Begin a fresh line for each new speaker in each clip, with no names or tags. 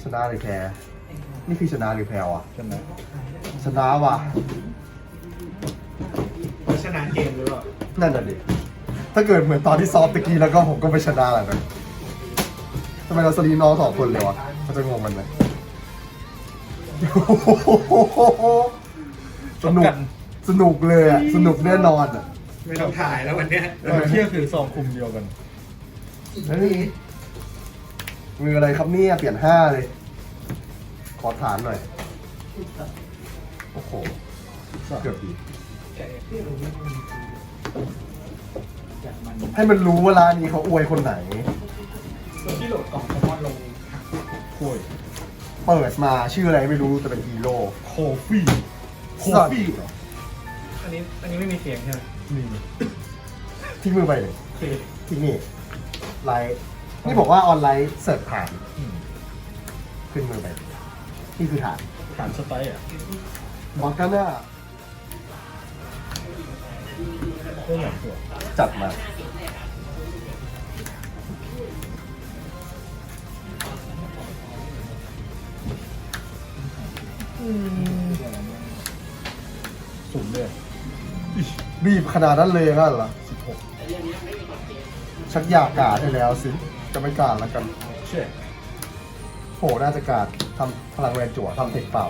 ชนะหรือแพ้นี่คือชนะหรือแพ้วะ
ใช่ไหม
ชนะว่ะ
เขาชนะเกมหรือเปล่า
นั่นน่ะดิถ้าเกิดเหมือนตอนที่ซ้อมตะกี้แล้วก็ผมก็ไปชนะแหละนะทำไมเราสลีน้องสองคนเลยวะเขาจะงงมันไหมสนุกสนุกเลยอ่ะสนุกแน่นอนอ่ะ
ไม่ต้องถ่ายแล้ววันเนี้ย
เที่ยคือซองคุมเดียวกัน
เฮ้ยมืออะไรครับเนี่ยเปลี่ยน5เลย ขอฐานหน่อยโอ้โหเกือบดีให้มันรู้ว่าร้านนี้เขาอวยคนไหน
ที่โหลดกล่องคอมมอนลง
คุย
เปิดมาชื่ออะไรไม่รู้แต่เป็นฮีโร่
โคฟี่โคฟี่
อันนี้ไม่มีเสียงใช่ไหม
นี่
ทิ้งมือไปเลย
โอเค
ทิ้งนี่ไลท์นี่บอกว่าออนไลน์เสิร์ฟฐานขึ้นมือไปนี่คือฐาน
ฐานสไตล์อ่ะ
มอร์กาน่า
เรื่องอย่างตัว
จัดมา
สูงเลย
บีบขนาดนั้นเลยงั้นเหรอ
16
ชักอยากกาดให้แล้วสิ จะไม่กาดแล้วกัน
เช่
โหน่าจะกาดทำพลังแวนจั่วทำเทคเปล่า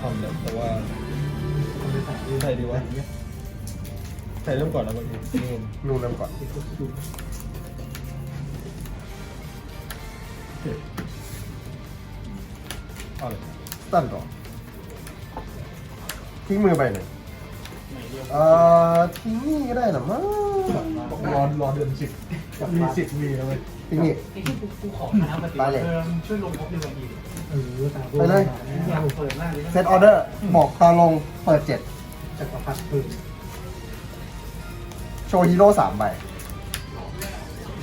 ทำแบบแต่ว่าใส่ดีวะใส่เริ่มก่อนนะเมื่อกี้
นู่นเริ่มก่อน
เอาเลย
สตันก่อนทิ้งมือไปเลยทิ้งนี่ก็ได้หรอมั้ง
รอเดือน10มี10มีนะเว้ย
ทิ้งนี่
ไอ้ที่กูขอคณะปฏิ
ไป
บัติ
เลย
ช่วยลงพบในวันอีก
ไปเลย
อยากเปิดมากเลย
เซตออเดอร์บอกตอนลงเปิด7
จักรพรรดิปืน
โชว์ฮีโร่3ใบ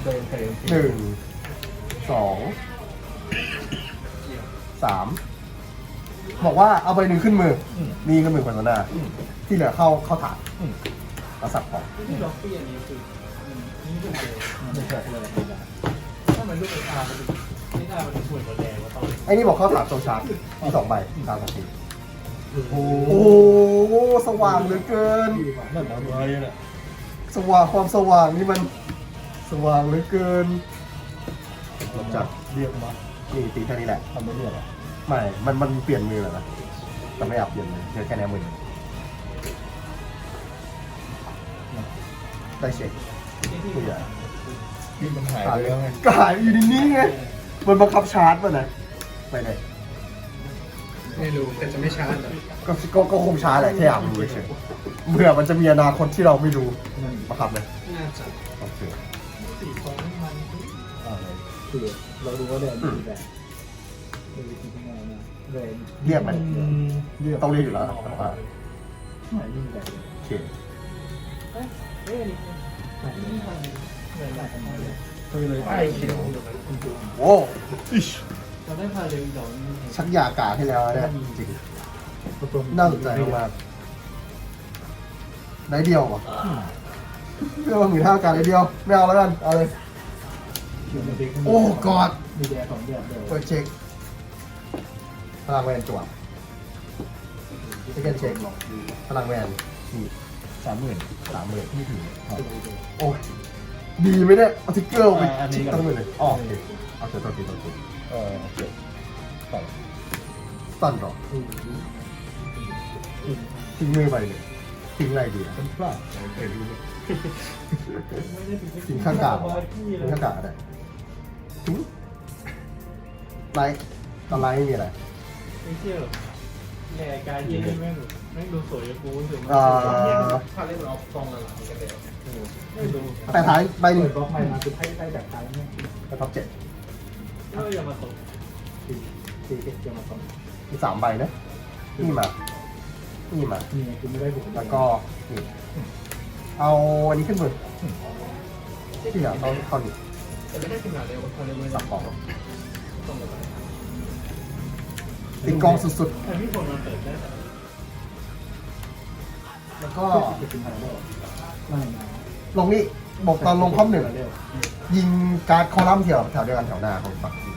เดินเพลง
1 2 3บอกว่าเอาใบหนึ่งขึ้นมือนี่ขึ้นมือคนหน้าที่เหลือเข้าถาดแล้วสับของ
ที่ล็อกปี้อันนี้คือนี่เป็นเลย
ไม่ใช่เลย
ถ้ามันลูกไอ้อาร์มันไม่ได้มันป่วยหมดแรงว่าตอน
ไอ้นี่บอกเข้าถาดโซชาร์จมี2ใบตามปกติ
โอ้
โอ้สว่างเหลือเกิน
นั่นอะไรน่ะ
สว่างความสว่างนี่มันสว่างเหลือเกินหลังจาก
เรียกมา
นี่ตีแค่นี้แหละ
ทำไม่เรียกอ่ะ
ไม่มันเปลี่ยนมือแล้วนะแต่ไม่อยากเปลี่ยนมือแค่แนี้มือได้เช็คผู้ใหญ่
ที่มันหายไปแล้วไง
ก็หายอยู่ในนี้ไงมันบังคับชาร์จป่ะนะไปไหน
ไม่รู้แต่จะไม่ชาร์จ
ก็คงชาร์จแหละแค่อยากรู้เฉยเมื่อมันจะมีอนาคตที่เราไม่รู้บังคับเลย
น่าจะ
โอเค
สี่ฟองมัน
อะไร
คือเรารู้ว่าแดนมีแบบเป็นวิธีที่ง่ายมากแดน
เรียกมัน
เรียก
ต้องเรียกอยู่แล้วแต่ว่า
หมายยิ่งแบบ
โอเค
เฮ้ยนี่
หมายยิ่งแบบเลยหลายคนเลย
เคยเลยไอ้เขียว
โอ้
เราได้พาเร็วอีกหน่อย
ชักอยากกาให้แล้วเนี่ยจริง
ประตู
น่าสนใจมากได้เดียววะเพื่อว่ามือท่าการได้เดียวไม่เอาแล้วกันเอาเลย
อยู่ในเด็ก
โอ้กอด
มีแดนสองแบบเดียว
เปิดเช็คพลังแวนจั่วเช็คเช็คพลังแวนนี่
30,000ไม่ถึง
โอ้ยดีไหมเนี่ยเอาทิกเกอร์ไป
อันนี้
ชิก
ก่อน
ตั้งเลยอ๋อโอเคเอาเถอะตัวที
เจ็บต่อ
ตันหรอทิ้งมือไปเลยทิ้งอะไรดีอะ
เป็นพลาดเคยดู
ทิ้งข้างกาดทิ้งข้างกาดอะไรทิ้งไลท์ตอนไลท์ไม่มีอะไร
ไม่เชื่อแหล่กายที่แม่งดูสวยกูรู้สึก พาเล่นเอาฟองละหลังกันเดียวไม่รู้
แต่ท้ายใบหนึ่ง
เปิดบล็อกใหม่มาคือให้ได้แบบไทยเนี่ย
ไปท็อป7
ก็อย่ามาตก
ตีเก็บเกี่ยวมาสอง
มี3ใบนะนี่มานี่มา
นี่คือไม่ได้บุก
แล้วก็นี่เอาอันนี้ขึ้นมือที่เหลือเขานี่
แต่ไม่ได้ขนาดเร็วพาเร็วเลย
สับของ
ต้องแบบ
ติดกองสุด
แต่พี่คนมาเปิดได้
ๆแล้วก็
เก็บเป็นไทยได้ไม่นะ
ลงนี่บอกตอนลงคอม1ยิงการ์ดคอลัมน์แถวเดียวกันแถวหน้าของฝั่งทีม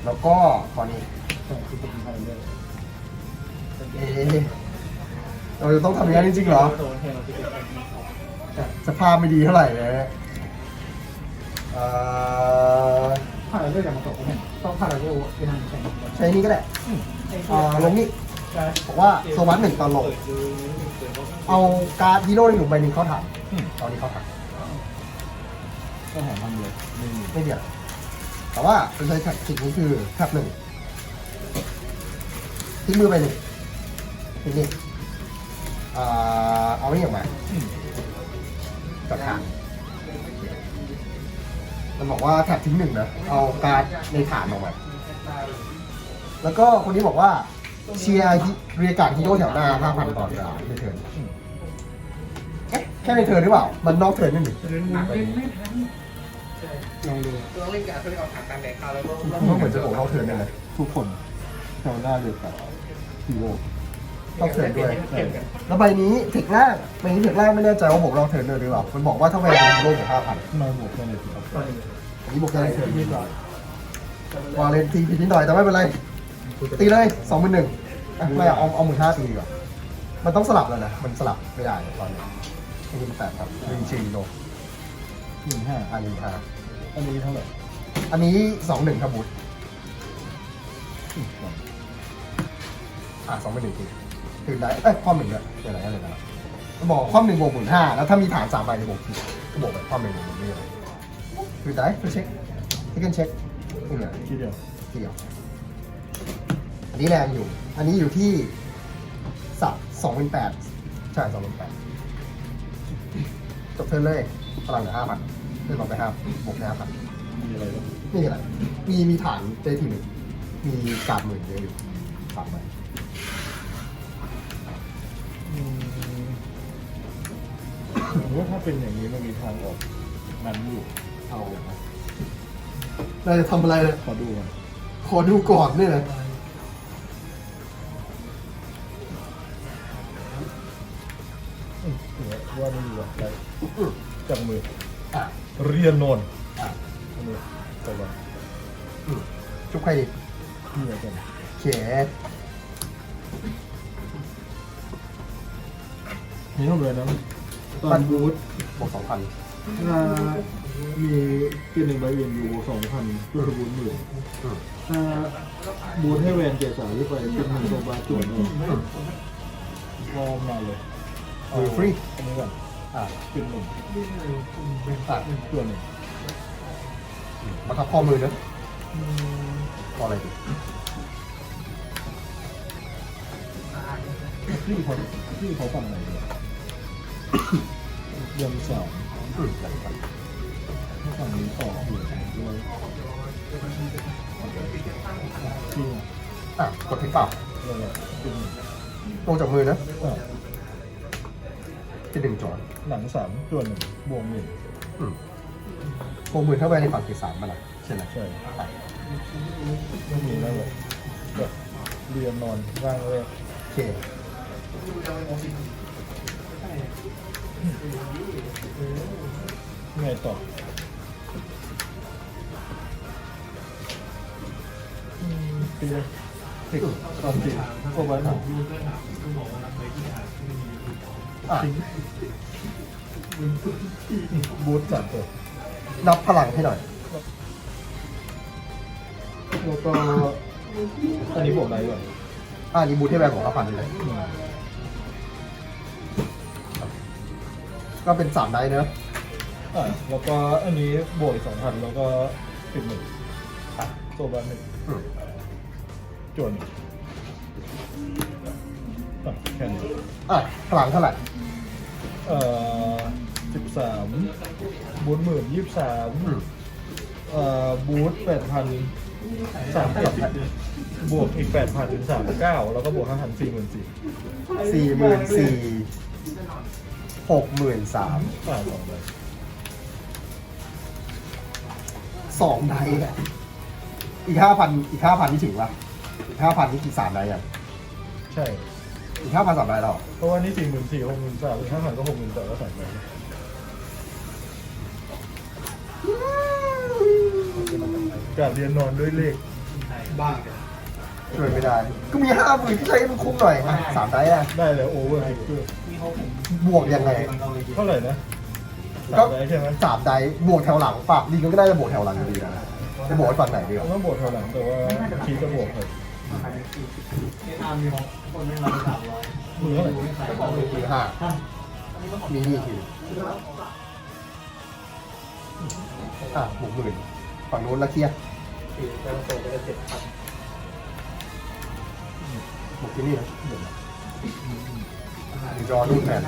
แล้วก็ตอนนี้
แต่คือเป็นไทยเลย
เอ๊ะเราจะต้องทำอย่างนั้นจริงๆเหรอ
โดนแทงที่เป็น
สภาพไม่ดีเท่าไหร่เลย
ผ่านเรื่องจากมาตกเนี่ยต้องผ่านเรื่องเป็นทางแข่ง
ใช้นี่ก็ได้ลงนี่บอกว่าโซวัสหนึ่งตอนลง เอาการ์ดฮีโร่ในหลุมใบหนึ่งเข้าถังตอนนี้เข้าถัง
ก็หาทำเลยไม่มี
ไม่เดียวแต่ว่าเป็นใช้แท็กติกนี้คือแท็บหนึ่งทิ้งมือไปหนึ่งทีนี้เอาไว้ออกมาจัดฐานมันบอกว่าแท็บทิ้งหนึ่งนะเอาการ์ดในฐานออกมาแล้วก็คนนี้บอกว่าเชียร์เรียกการ์ดฮีโร่แถวหน้า 5,000 ต่อเวลาในเทิร์นเอ๊ะแค่ในเทิร์นหรือเปล่ามันนอกเทิร์นนี่หนิ
ลองดู
ต้องเล่นการเขาเรียกเอาผ่านการแดกข้าวแล้วก็
มันเหมือนจะบอกนอกเทิร์นนี่เลย
ทุกคนแถวหน้าเลยกับฮีโร่
นอกเทิร์นด้วยแล้วใบนี้เทคล่างใบนี้เทคล่างไม่แน่ใจว่าบอกนอกเทิร์นด้วยหรือเปล่ามันบอกว่าถ้าใบนี้ฮีโร่บวก 5,000
มาบวกแค่ไหนสิครับ
อันนี้บวกได้เทิร์นนิดหน่อย วาเลนทีผิดนิดหน่อยแต่ไม่เป็นไร ตีเลย21,000ไม่เอา15,000ตีดีกว่ามันต้องสลับแล้วนะ มันสลับไม่ได้ตอนนี้อันนี้8ครับ1 4โล
15
อันนี้
อันนี้เท่าไหร่
5อันนี้21ครับบูท21ตีถึงได้ความหนึ่งเนี่ยเดี๋ยวอะไรนะมันบอกความหนึ่งบวก15,000แล้วถ้ามีฐาน3ใบในบวก4ก็บวกไปความหนึ่งบวก1นี่เลยคือได้คือเช็คที่กันเช็คนี่เลย
ทีเดียว
ทีเดียวอันนี้แรงอยู่ อันนี้อยู่ที่28,000ใช่28,000จบเทิร์นเลยพลังเหลือ 5,000เล่นลงไป5บวกได้ 5,000
มีอะไรบ้าง
นี่อะไรมีฐานเจทีหนึ่งมีการ์ดหมื่นเยอะอยู่3ใบ
หรือว่าถ้าเป็นอย่างนี้มันมีทางออกนั้นอยู่
เอาเราจะทำอะไรเลย
ขอดูก่อน
ขอดูก่อนนี่เลย
ถือว่าไม่มีอะไรจากมือ
อ่ะ
เรียนโนน
อ่ะ
อันนี้ตัวก่อน
จุ๊บใครดิ
นี่อะไรกัน
เข
มีเท่าไหร่นะตอนบูธ
บวก 2,000
มีเกียร์หนึ่งใบเวียนอยู่2,000ตัวบูธหมื่นบูธให้แวนเกียร์สามที่ไปเป็น1ตัวบาทจวนเลยก็มาเลย
มือฟรี
อันนี้ก่อน
อ่ะ
เป็น1
อ่ะ
ตัวหนึ่ง
มาทับข้อมือเนอะข้ออะไรดิ
พี่เขาฝั่งไหนเนี่ยเดือนสามฝั่งนี้ต่ออยู่ด้วยที่
อ่ะกดทิ้งเปล่า
อะไรเป็น
ลงจากมือนะ
อ่ะ
ที่1จอด
หนังสามตัวหนึ่งบวกหนึ่ง
โกมือเข้าไปในฝั่งที่3มันอ่ะใช่ไหม
ใช่
อ่ะ
ไม่มีแล้วเลยแบบเรียนนอนว่างเลย
โอเค
ไงต่อตีเลย
ติด
ตอนตีก็ไว้หนัง
อ่ะ
ทิ้งบูท3ตัว
นับพลังให้หน่อย
แล้วก็อันนี้บวกอะไรก่อน
อันนี้บูทให้แรงของ5,000เลยก็เป็น3ได้เนอะ
แล้วก็อันนี้บวกอีก2,000แล้วก็ติดหนึ่งโซบาหนึ่ง
อืม
จวนแค่นี้
อ่ะพลังเท่าไหร่
13บูท10,000 23บูท8,000 31บวกอีก 8,000ถึง39แล้วก็บวก 5,000 44,000
44,000 63,000 22
ใบ
ได้อะอีก 5,000นี่ถึงปะอีก 5,000นี่กี่3ได้อ่ะ
ใช่
อีก 5,000 3ได้หรอ
เพราะว่านี่ 44,000 63,000อีก 5,000 ก็ 68,000ก็3ใบการเรียนนอนด้วยเลข
บ้า
ช่วยไม่ได้ ก็มี50,000ที่ใช้ให้มันคุ้มหน่อยอ่ะ3ได้อะ
ได้เลยโอเวอร์ไฮเกอร์
บวกยังไง
เท่าไหร่นะ
ก็
3 ได้ใช่ไหม
3ได้บวกแถวหลังปากดีก็ได้จะบวกแถวหลังอยู่ดีนะจะบวกไว้ฝั่งไหนดีวะ
ต้องบวกเท่าหลังแต่ว่าคีย์จะบวกเลย มือเท่าไหร่
มือห้ามีนี่คือบวก10,000ฝั่งนู้นละเคลียร์บวกที่นี่นะมีจอรูปแทน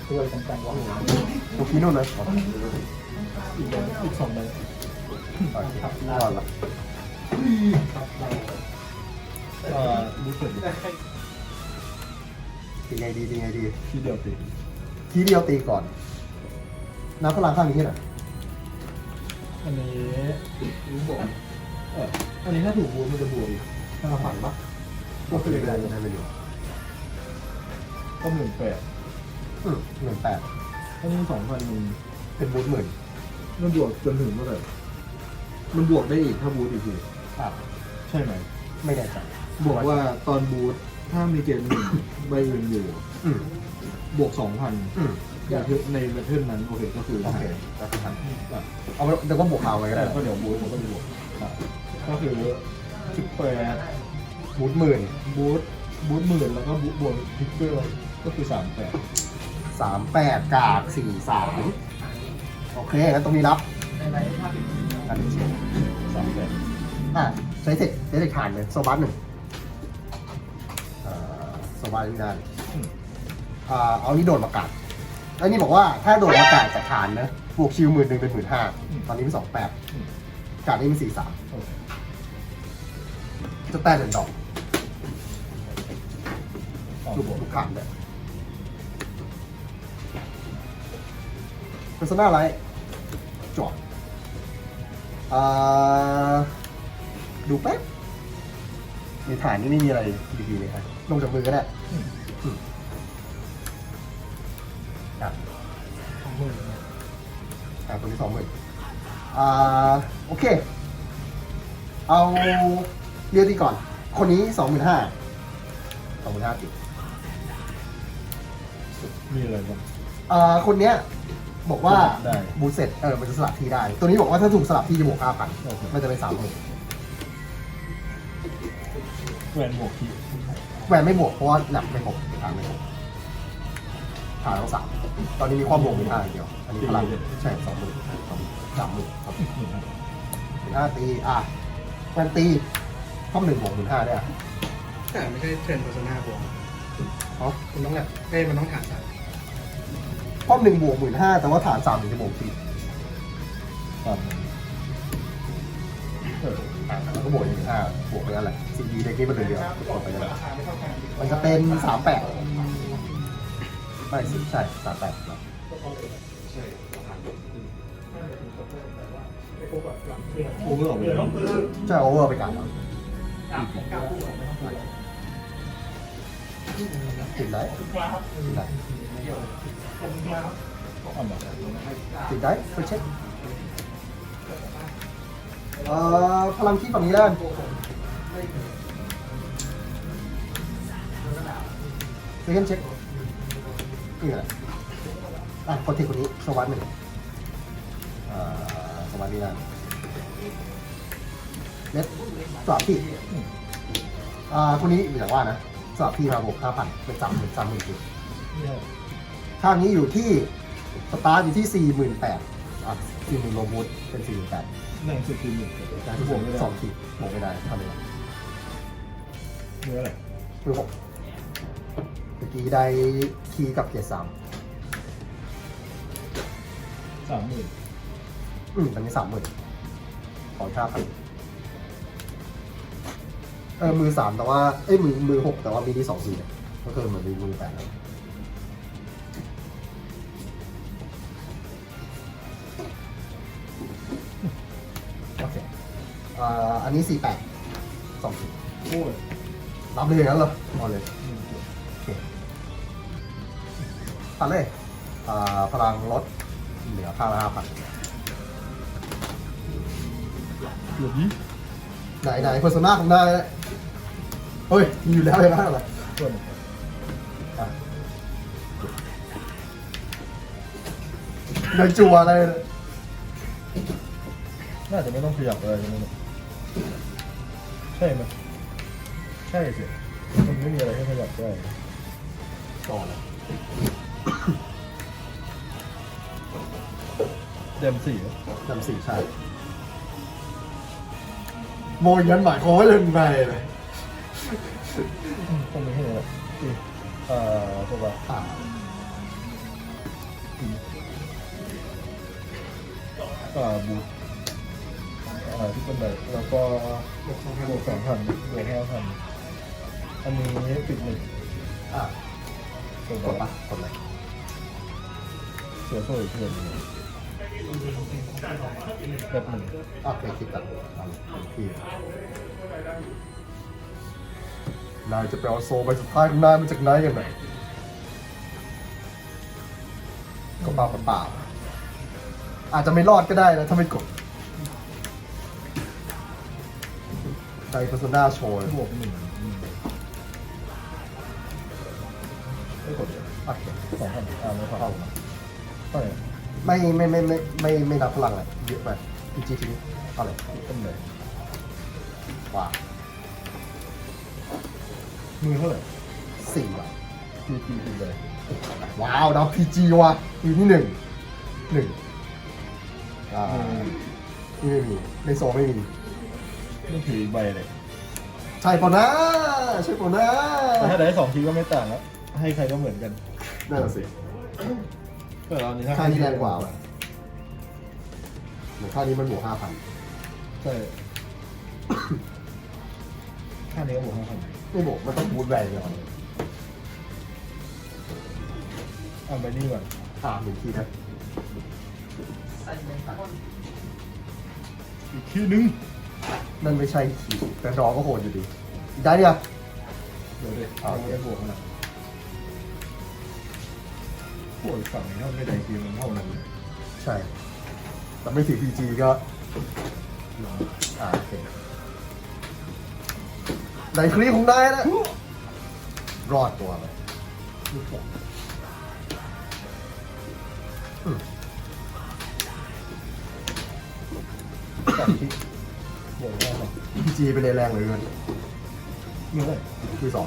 ช่วยกันจังวะ
บวกที่นู่นเลย
อีก2ใบ
รอดละ
รู้สึก
ตีไงดี
ทีเดียวติด
ทีเดียวตีก่อนน้ำพลังข้างนี้ที่ไหน
อันนี้รู้บอกอันนี้ถ้าถูกบูมันจะบวกอีก
5,000ปะก็คือได้ไม่รู้
ก็18,000
18,000
อันนี้2,000นึง
เป็นบูท10,000
มันบวกจนถึงเมื่อไหร่มันบวกได้อีกถ้าบูทอีกที ใช่ไหม
ไม่แน่ใจ
บอกว่าตอนบูทถ้ามีเกณฑ์หนึ่งใบอื่นอยู่
อืม
บวก 2,000 ในแมทเทิร์นนั้นโอเคก็คือ
โอเคแล้วที่ทันเอาไว้เดี๋ยวก็บวกข่าวไว้ก็ได้
ก็เดี๋ยวบูทมันก็จะบวกก็คือ18
บูท10,000
บูท10,000แล้วก็บวกทิกเกอร์ก็คือ38
38 กาก43โอเคงั้นตรงนี้รับอันนี้
38
ใช้เสร็จผ่านเลยโซบัส1โซบัสนี่ได้เอานี่โดดประกาศอันนี้บอกว่าถ้าโดดประกาศจากฐานนะบวกชิว10,000เป็น15,000ตอนนี้เป็น28การนี้เป็น43
โอเค
จะแต้1ดอก
ลูกบวก
ลูกขันเลยเพอร์ซนาไลท์จอดดูแป๊บในฐานนี่ไม่มีอะไรดีๆเลยครับลงจากมือก็ได้ครับตัวนี้20,000โอเค เอาเรียวดีก่อน คนนี้ 25,000 ติด
มีอะไรบ้าง
คนเนี้ยบอกว่า
ได้
บูทเสร็จมันจะสลับที่ได้ ตัวนี้บอกว่าถ้าถูกสลับที่จะบวก
โอเค
5,000มันจะเป็น30,000
แวนบวกที่
แหวนไม่บวกเพราะว่าแหลมไม่ครบฐานไม่ครบฐานต้อง3ตอนนี้มีความบวก15อย่างเดียว อันนี้พลังใช่20,000 30,000ครับ15 ตีแหวนตีข้อ1บวก15ได้
แต่ไม่ใช่เทรนด์โฆษณาบวก
เพราะ
มันต้องแบบมันต้องฐานสาม
ข้อ1บวก15แต่ว่าฐาน3ถึงจะบวก4 แล้วก็บวกอีก5บวกไปนั่นแหละ4 ดีเด็กนี้มันเดียวบวกไปนั่นแหละมันจะเป็น38ไม่สิใช่38ครับ
โอเวอร์ออกไปแล้ว
ใช่โอเวอร์ไปกันติดได้ติดได้ไปเช็คพลังที่ฝั่งนี้ได้เซคันด์เช็คนี่แหละคนที่คนนี้สวัสดิ์1สวัสดีนะเน็ตสอบพี่คนนี้อย่างว่านะสอบพี่มาบวก 5,000 เป็น30,000คือข้างนี้อยู่ที่สตาร์ทอยู่ที่ 48,000 40,000โลบูทเป็น 48,000
หนึ่งสุดทีหนึ่ง
บวก2 ทีบวกไม่ได้ทำยังไง
เนื้ออะไร
มือ6เมื่อกี้ได้คีย์กับเกียร์3
30,000
ตอนนี้30,000ขอ 5,000มือ3แต่ว่ามือ6แต่ว่ามีที่2 4ก็คือเหมือนมือ8แล้วโอเคอันนี้ 48 2 4
โอ้ย
รับเลยอย่างนั้นเหรอเอาเลยโอเคตัดเลยพลังลดเหลือค่าละ 5,000
เดี๋ยวนี้
ไหนเพอร์โซนาของนายเฮ้ยมีอยู่แล้วเลยนะอะไร
ส่วน
อ่ะในจัวอะไรเนี่ย
น่าจะไม่ต้องขยับอะไรใช่ไหมเนี่ยใช่ไหมใช่สิมันไม่มีอะไรให้ขยับได้
ต่อเลย
เดมสี่
นำสี่ใช่โมยันหมายความว่ายังไงเลย
คงไม่ใช่หรอกอีพวกว่า
อ่า
บูทที่เป็นแบบแล้วก็บวก2,000บวก5,000อันนี้ปิดหนึ่ง
อ่ะ
ตัว
กดปะกดเลย
เสือโซ่อีกเพื่อนหนึ่งแบบหนึ่ง
โอเคคิดกันทำที่นายจะไปเอาโซไปสุดท้ายของนายมาจากไหนกันไหนก็เปล่าอาจจะไม่รอดก็ได้นะถ้าไม่กดใจเพอร์โซนาโชว์
บวกหนึ่งไม่กดเลย
โอเค
2,000ไม่พอเท่าไหร่
ไม่นับพลังเลยเยอะไปพีจีทิ้งเท่าไหร่
ต้นเลย
ว้า
มือเท่าไหร่
สี่ว่ะ
จีติดเลย
ว้าวนับพีจีว่ะทีที่หนึ่งอ่านี่ไม่มีในโซไม่มี
ไม่ถือใบเลย
ใช่ปะนะใช่ปะนะ
แต่ถ้าได้2 ทีก็ไม่ต่างแล้วให้ใครก็เหมือนกัน
นั่นน่ะสิ
แต่เรานี้
ค่านี้แรงกว่าว่ะเหมือนค่านี้มันบวก5,000
ใช่ค่านี้ก็บวก5,000
ไม่บวกมันต้องบูทแรงเลย
ไปนี่ก่อน
หนึ่งทีนะ
อีกทีนึง
นั่นไม่ใช่ทีแต่รอก็โหดอยู่ดีอีกได้เนี่ย
เดี๋ยวดิไม่บวกนะบวกฝั่งนี้ถ้าไม่ได้ทีมันเท่านั้น
ใช่แต่ไม่ถือพีจีก็โอเคในคลิปของนายนะรอดตัวเลย
3 ทีบวกได้ไหม
พีจีเป็นแรงเลยเงิน
มือเลย
คือ2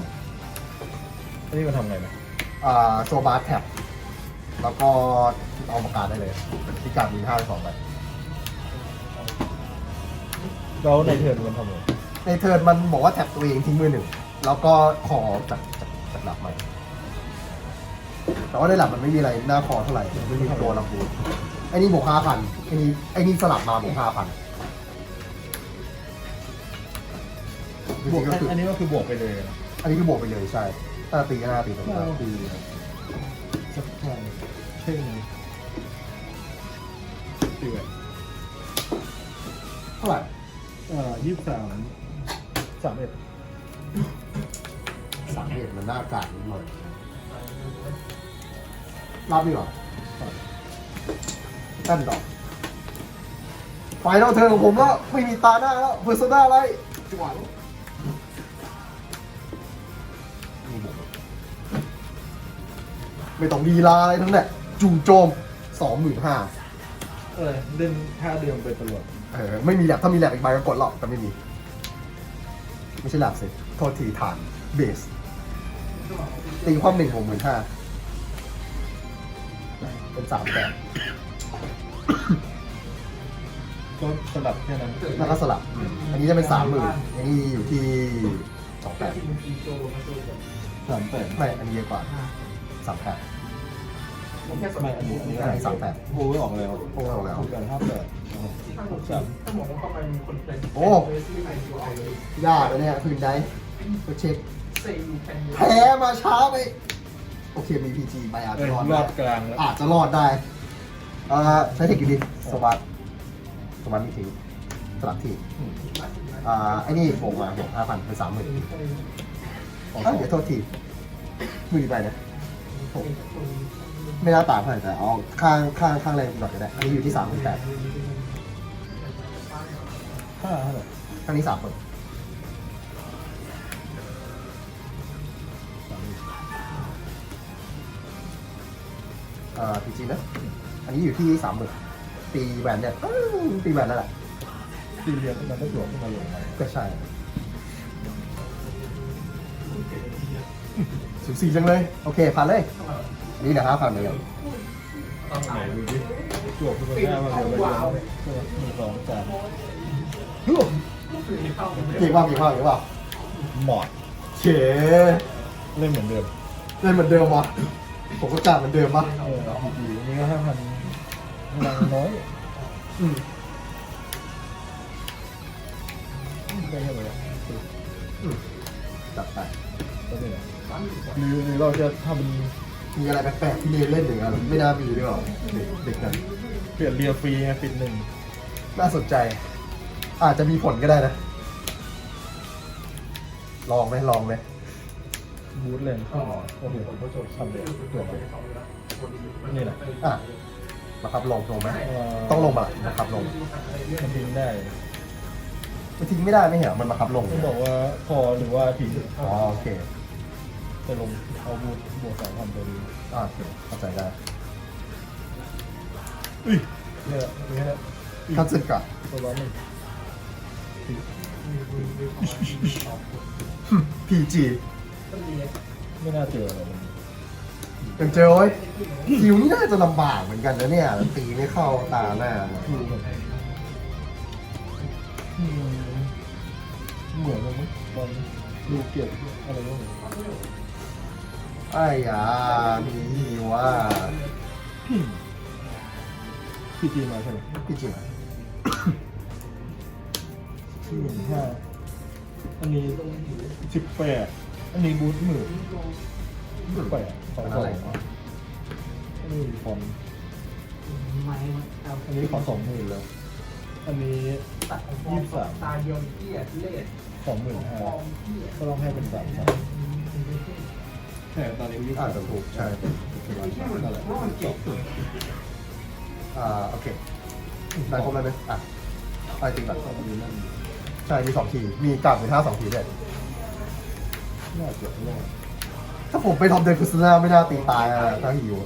อันนี้มันทำไงนะ
โซบาร์แท็บแล้วก็เอาปากกาได้เลยที่การมี5 2ไป
เราในเทิร์นมันทำไง
ในเทิร์นมันบอกว่าแท็บตัวเองทิ้งมือหนึ่งแล้วก็คอจากหลับใหม่แต่ว่าในหลับมันไม่มีอะไรหน้าคอเท่าไหร่ไม่มีตัวลำพูนไอ้นี่บวก5,000ไอ้นี่สลับมาบวก5,000
บวกอันนี้ก็คือบวกไปเลยนะ
อันนี้คือบวกไปเลยใช่ถ้าตีก็น่าตีตรง
ก็
นั้น
คือสักทางเท่งตีแบบ
เท่าไหร่
23 31
3 มันหน้ากาดนิดหน่อยรับดีกว่าแต้มดอกไฟนอลเทิร์นของผมแล้วไม่มีตาหน้าแล้วเพอร์โซนาอะไรจังหวะนี้ไม่ต้องดีลาอะไรทั้งนั้นจู่โจม 25,000
เล่นท่าเดิมไปตลอด
ไม่มีแลบถ้ามีแลบอีกใบก็กดหรอกแต่ไม่มี ไม่ใช่แลบสิโทษทีฐานเบสตีความ1 65,000เป็น3 8
ก็สลับแค่นั้น
แล้วก็สลับ อันนี้จะเป็น 30,000อันนี้อยู่ที่ 28
38
ไม่ อันนี้เยอะกว่า 38
ไม่อันนี้
อันนี้38
โอ้ยออกแล้ว
โอ้ยออกแล้ว
58
ถ้าบอกว่าเข้าไปมีคนเป็น
โอ้ ยากเลยเนี่ยคืนได้ก็เช็ค
4
แพ้มาช้าไป โอเคมี PG ไปอาจจะรอด
ร
ได้
อดกลางแล้ว
อาจจะรอดได้ใช้เทคอยู่ดีสวัสดมีทิ้งสลับที่ไอ้นี่บวกมาบวก5,000เป็น30,000เดี๋ยวโทษทีมือไปนะไม่น่าต่างเท่าไหร่แต่เอาข้างแรงหน่อยก็ได้ อันนี้อยู่ที่38
5เท่าไหร่
ครั้งนี้3 เปิดพีจีนะ อันนี้อยู่ที่30,000ตีแหวนเนี่ยตีแหวนนั่นแหละ
ตีเรียนมันก็จวบขึ้นมาลงไป
ก็ใช่สูสีจังเลย โอเคผ่านเลย นี่นะ5,000เลย
ไหนดูดิจวบขึ้นมาได้มาเรียนไปแล้ว1 2 3
เก่งมากเก่งมากเก่งมาก
หมอด
เฉ
เล่นเหมือนเดิม
เล่นเหมือนเดิมวะผมก็จ่ายเหมือนเดิมปะ
ดีนี่ก็5,000พลังน้อย
อืม
ได้แค่ไหน
จัดไป
ก็ได้หรือเราจะท
มีอะไรแปลกๆที่เล่นอย่างเงี้ยไม่น่ามีด้วยหรอเด็กนั้น
ำเปลี่ยนเรียฟรีไงปิดหนึ่ง
น่าสนใจ อาจจะมีผลก็ได้นะ ลองไหมลองไหม
บูทเลนเข้าโอเคผมก็จบทำเลยจบเลยนี่แหละ
อ่ะมาครับลงไหมต้องลงมานะครับลง
มันทิ้งได้
มันทิ้งไม่ได้ไม่เหรอมันมาครับลง
ต้องบอกว่าพอหรือว่าทิ้ง
อ๋อโอเค
จะลงเอาบูทบวก3,000ตัวนี้
โอเคเข้าใจได้
อุ้ยเนี่ยนี่แหละ
คัตสึกะ
ตัวร้อนหนึ่ง
PG
ไม่น่าเจออะไร
ยังเจอไว้ยคิวนี่น่าจะลำบากเหมือนกันนะเนี่ยตีไม่เข้าตาหน้า
เหมือนกันมั้งตอนดูเก็บอะไรก็เหมือน
ไอ้ยามีว่า
พี่จีมาใช่ไหม
พี่จี
15อันนี้18อันนี้บูท18 2 2อันนี้ฟอนอันนี้ขอ20,000แล้วอันนี้23
ตาเดียวที่เล่น
25,000ก็ต้องให้เป็น3,000แต่ตอนนี้ยุค
อาจจะถูกใช่โอเคได้ครบแล้วไหมอ่ะไปจริงก่อนใช่มี2 ทีมีกลับมี5 2 ทีด้วย
น่าเกือบรอด
ถ้าผมไปทำเดนคุสนาไม่น่าตีตายอะถ้าหิว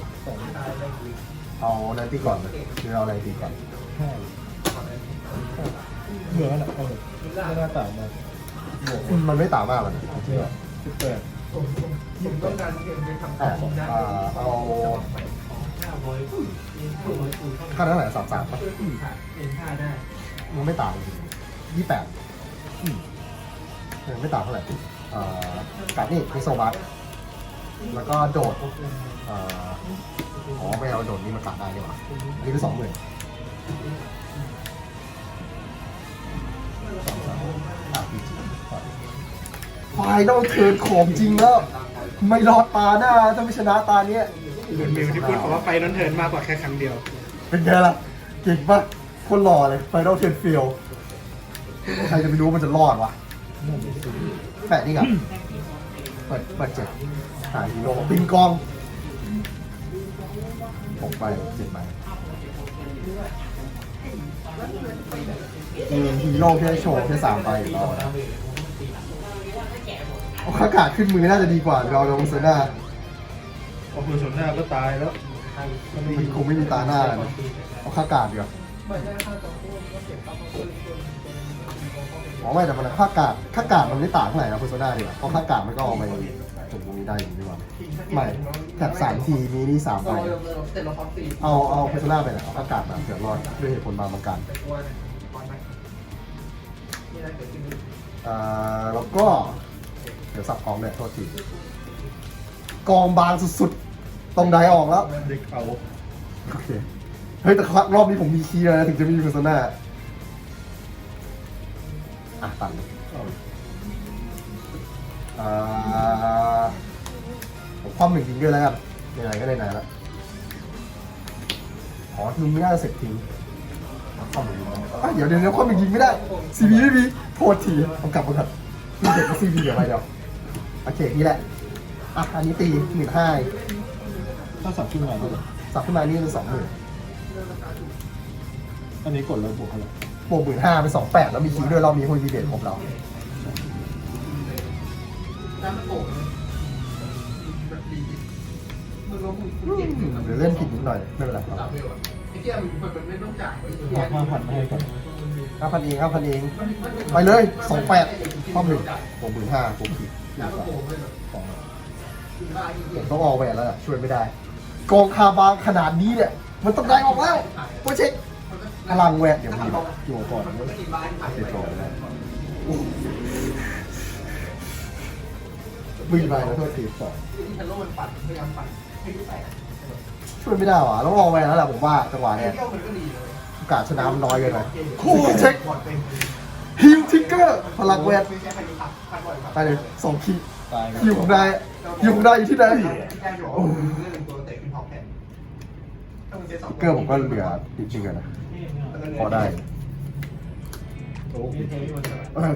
2
เอานันตีก่อนเลยหรือเอาอะไรตีก่อน
5เหมือนกันอ่ะเอาเลยไม่น่าต่างมากบวก
มันไม่ต่างมากเลย
18
ผมต้องการเกมไปทำ
แต่เอาค่าเท่าไหร่33ป่ะ
เล่นท่าได้
มันไม่ต่าง28ไม่ต่างเท่าไหร่กับนี่มีโซบัสแล้วก็โดดไม่เอาโดดนี่มันตัดได้ดีกว่าอันนี้เป็น20,000ไฟนอลเทิร์นของจริงแล้ว ไม่รอดตาหน้าถ้าไม่ชนะตาเนี้ย
เหมือนมิวที่พูดบอกว่าไฟนอนเทิร์นมากกว่าแค่ครั้งเดียว
เป็นไงล่ะ เก่งปะคนหล่อเลยไฟนอลเทิร์นฟิลใครจะไปรู้มันจะรอดวะแปะนี่กับเปิด7หาฮีโร่ปิงกอง6 ใบ 7 ใบฮีโร่แค่โชว์แค่3 ใบอยู่แล้วนะเอาอากาศขึ้นมือน่าจะดีกว่าเราลงเซน่า
พอคุณชนหน้าก็ตายแล้ว
มันคงไม่มีตาหน้าเลยนะเอาอากาศดีกว่าไม่แต่มันอากาศมันไม่ต่างเท่าไหร่นะคุณโซน่าดีกว่าเพราะอากาศมันก็เอาไปตรงนี้ได้อยู่ดีกว่าไม่แถบ3 ทีมีนี่3 ใบเอาคุณโซน่าไปไหนเอาอากาศมาเผื่อรอดด้วยเหตุผลบางประการแล้วก็เดี๋ยวสับกองเลยโทษทีกองบางสุดๆตรงใดออกแล้ว
เด็กเอา
โอเคเฮ้ยแต่รอบนี้ผมมีคีย์แล้วนะถึงจะมีเพอร์โซน่าตัดผมคว่ำ1 ทิ้งด้วยแล้วกันไหนๆก็ไหนๆแล้วทิ้งไม่ได้เสร็จทิ้งคว่ำ1 ทิ้งเดี๋ยวคว่ำ1 ทิ้งไม่ได้ซีบีไม่มีโทษทีต้องกลับมาก่อนนี่เด็กก็ซีบีเดี๋ยวไปเดี๋ยวโอเคนี่แหละอันนี้ตี15,000
ถ้าสับขึ้นมาก็
สับขึ้นมานี่คือ20,000
อันนี้กดแล้วบวกเท่าไหร่
บวก15,000เป็น28,000แล้วมีคิงด้วยเรามีคนดีเบตครบเราเดี๋ยวเล่นผิดนิดหน่อยไม่เป็นไรครับ
5,000ไม่ให้กัน
5,000 เอง5,000 เองไปเลย28ข้อ1บวก15,000บวกผิดผมต้องออกแหวนแล้วช่วยไม่ได้กองคาบางขนาดนี้เนี่ยมันต้องได้ออกแล้วโปรเช็คพลังแหวนเดี๋ยวมีอยู่ก่อนติดต่อแล้ววิ่งไปแล้วโทษทีต่อช่วยไม่ได้หรอต้องออกแหวนแล้วแหละผมว่าจังหวะเนี้ยโอกาสชนะมันน้อยเกินไปคู่เช็คฮิวทิกเกอร์พลังแหวนไปเลย2 คีย์
ตาย
อยู่ของนายอยู่ที่ไหนเกอร์ผมก็เหลือจริงๆนะพอได้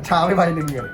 ช้าไปใบหนึ่งเงี้ย